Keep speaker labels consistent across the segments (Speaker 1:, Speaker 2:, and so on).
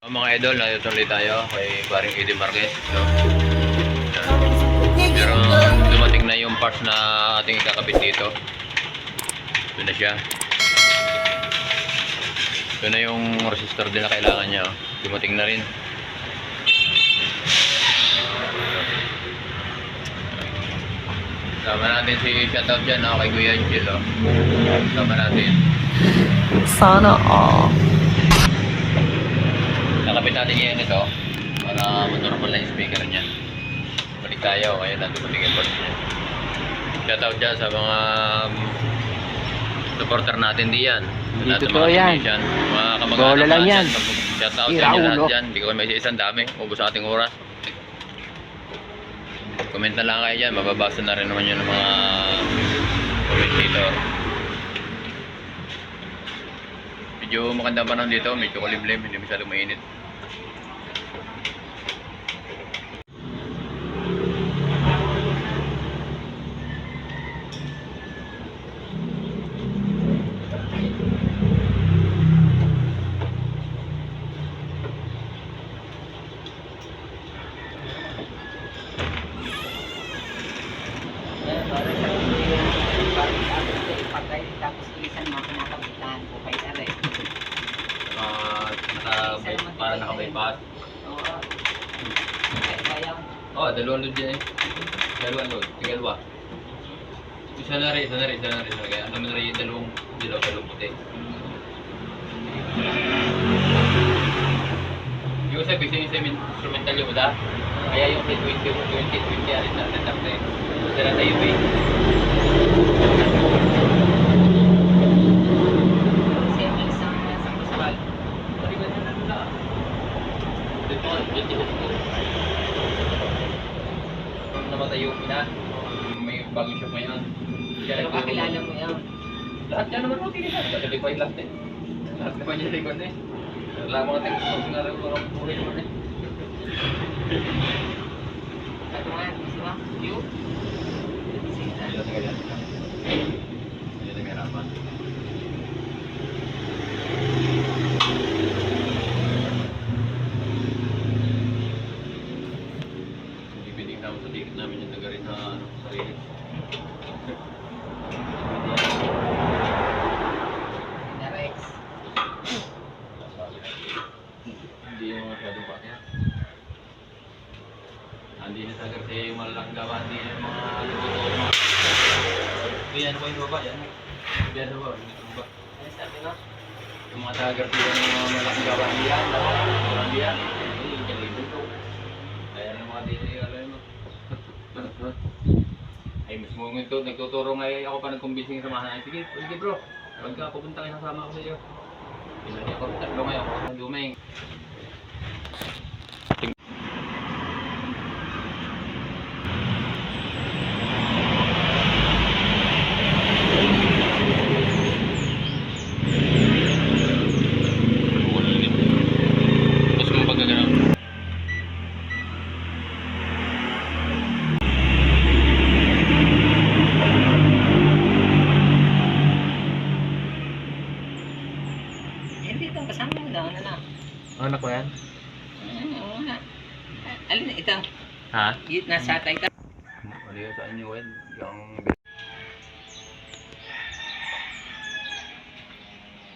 Speaker 1: Mga idol, natutuloy tayo kay paring Eddie Marquez. So, pero dumating na yung parts na ating ikakabit dito. Ito na siya. Ito na yung resistor din na kailangan niya. Dumating na rin. Sama natin si shoutout dyan kay Kuya Angel. Sama natin.
Speaker 2: Sana all.
Speaker 1: Nakapit natin ngayon ito para maturable na yung speaker niya. Balik tayo, kaya na dumating yung parts niya. Shoutout dyan sa mga supporter natin diyan.
Speaker 2: Dito to yan.
Speaker 1: Mga kamag-anak
Speaker 2: Bola lang yan.
Speaker 1: Shoutout sa inyo lahat dyan. Hindi ko may isa-isang dami. Ubus sa ating oras. Comment na lang kayo dyan. Mababasa na rin naman yun ng mga commentator. Medyo maganda pa naman dito. Medyo kulimlim. Hindi masyadong mainit.
Speaker 3: Tapos isan mga kinakapitan po kay Are.
Speaker 1: Para nakabypass.
Speaker 3: Oo. Kaya
Speaker 1: Oh, dalawang load yan eh. Dalawang load. Tigalwa. Isa na rin. Kaya alam mo na rin yung dalawang puti. Yung sa bigyan yung instrumental yung ba? Kaya yung 20 yan rin natin natin. Isa na tayo eh.
Speaker 3: kasi may isang kusal.
Speaker 1: Paliban na lang na. Dito nga, namatay yung ina. May bagong shop ngayon.
Speaker 3: Pero kakilala mo yan.
Speaker 1: Lahat yan naman mo tinignan. Kasi pa yung lahat eh. Lahat naman yung likod eh. Wala mga tekst nga rin parang puri naman eh.
Speaker 3: Ano nga, gusto mo? You? Sige na.
Speaker 1: Sige na. Hindi na may harapan. Ibibiting namin sa ticket namin yung taga rin na sarili.
Speaker 3: Rex.
Speaker 1: Hindi yung masyadong pakya. Hindi na taga kasi yung malalaking gawa. Hindi na yung mga luto. Yan po yung baba. Yan po.
Speaker 3: Ano sabi mo?
Speaker 1: Yung mga taga yung mga malaking gawa. Yan. Walang yan. Kaya ng mga dito yung alam mo. Ay, mismo ito, nagtuturo nga ako pa nagkumbising sa mga sige bro, pagka pupunta kayo kasama ako sa iyo. Pinali ako, tatlo ngayon ako sa lumeng. Tapos kung pagkaganaw.
Speaker 3: Hindi itong kasama mo daw. Ano na?
Speaker 1: Anak ko yan?
Speaker 3: Oo nga. Alin na ito?
Speaker 1: Ha?
Speaker 3: Nasa atay ka.
Speaker 1: Mali yun sa inyo, Wen.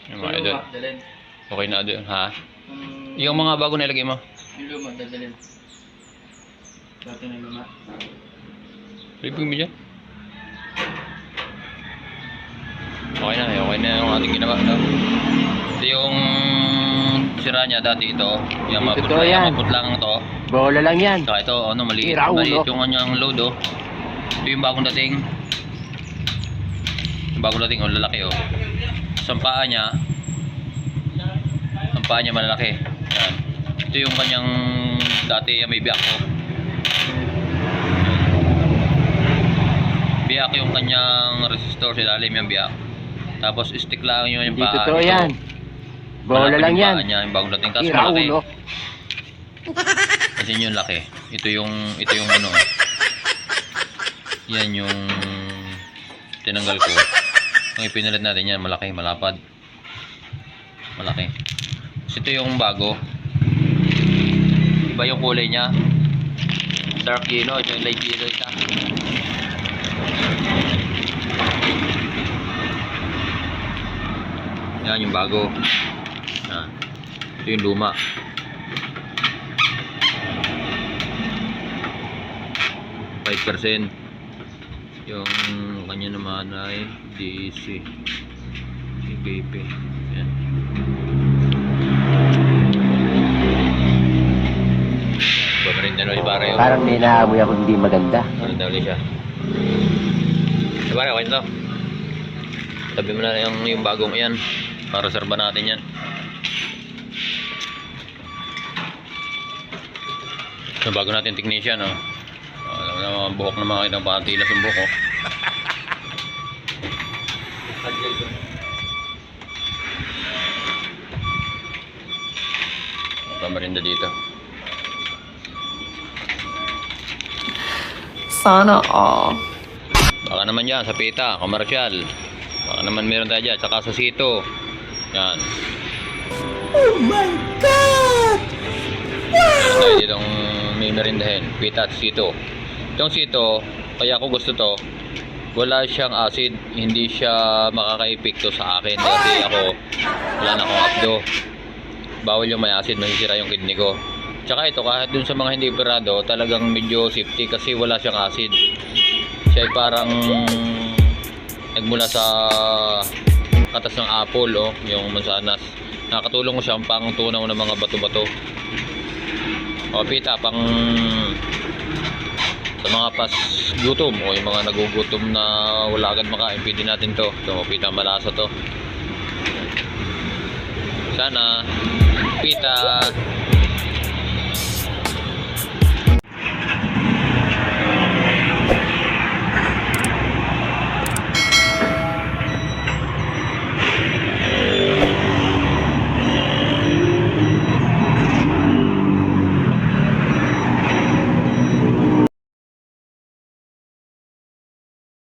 Speaker 1: Yung mga idol.
Speaker 3: Dalhin.
Speaker 1: Okay na idol, ha? Yung mga bago na ilagay mo.
Speaker 3: Yung luma, dadalhin. Dati na luma.
Speaker 1: Review mo dyan. Okay na yung ating ginawa. No? Ito yung sira niya dati ito. Yung
Speaker 2: Dito to yan.
Speaker 1: maputlang ito.
Speaker 2: Bola lang yan.
Speaker 1: Saka ito, maliit.
Speaker 2: Tira, ulo.
Speaker 1: Maliit yung kanyang load, oh. Ito yung bagong dating. Yung bagong dating, lalaki, oh. So, ang paa niya malalaki. Yan. Ito yung kanyang dati, may biyak, oh. Biyak yung kanyang resistor, silalim yung biyak. Tapos, stick lang yung
Speaker 2: Dito
Speaker 1: paa.
Speaker 2: to yan. Bola
Speaker 1: Malaki
Speaker 2: lang
Speaker 1: yung
Speaker 2: yan.
Speaker 1: paa niya, yung bagong dating. Tapos,
Speaker 2: Tira,
Speaker 1: malaki.
Speaker 2: ulo.
Speaker 1: Kasi yun yung laki. Ito yung ano. Yan yung tinanggal ko. Ang ipinalit natin yan, malaki, malapad. Malaki. Kasi ito yung bago. Iba yung kulay niya. Dark yellow, ito yung light yellow isa. Yan yung bago. Yan. Ito yung luma. %. Yung kanya naman ay DC. CPP. Yan. Pamarinda ulit pare.
Speaker 2: Parang may naamoy ako hindi maganda.
Speaker 1: Pamarinda ulit siya. Pare, okay na to. Tabi mo na yung bagong yan. Para serba natin yan. So, bago natin technician, oh. Alam mo na mga buhok na mga kitang patilas yung buhok, oh. Pamarinda dito.
Speaker 2: Sana all.
Speaker 1: Baka naman yan sa pita, komersyal. Baka naman meron tayo dyan, saka sa sito. Yan.
Speaker 2: Oh my God!
Speaker 1: Meron tayo ditong may merindahin, pita at sito. Itong sito, kaya ako gusto to, wala siyang acid, hindi siya makaka-epekto sa akin kasi ako, wala na akong abdo. Bawal yung may acid, masisira yung kidney ko. Tsaka ito, kahit dun sa mga hindi operado, talagang medyo safety kasi wala siyang acid. Siya ay parang nagmula sa katas ng apple, oh, yung mansanas. Nakatulong ko siyang pang tunaw ng mga bato-bato. O pita, pang sa mga pas gutom o yung mga nagugutom na wala agad makain, pwede natin to. So pita, malasa to. Sana pita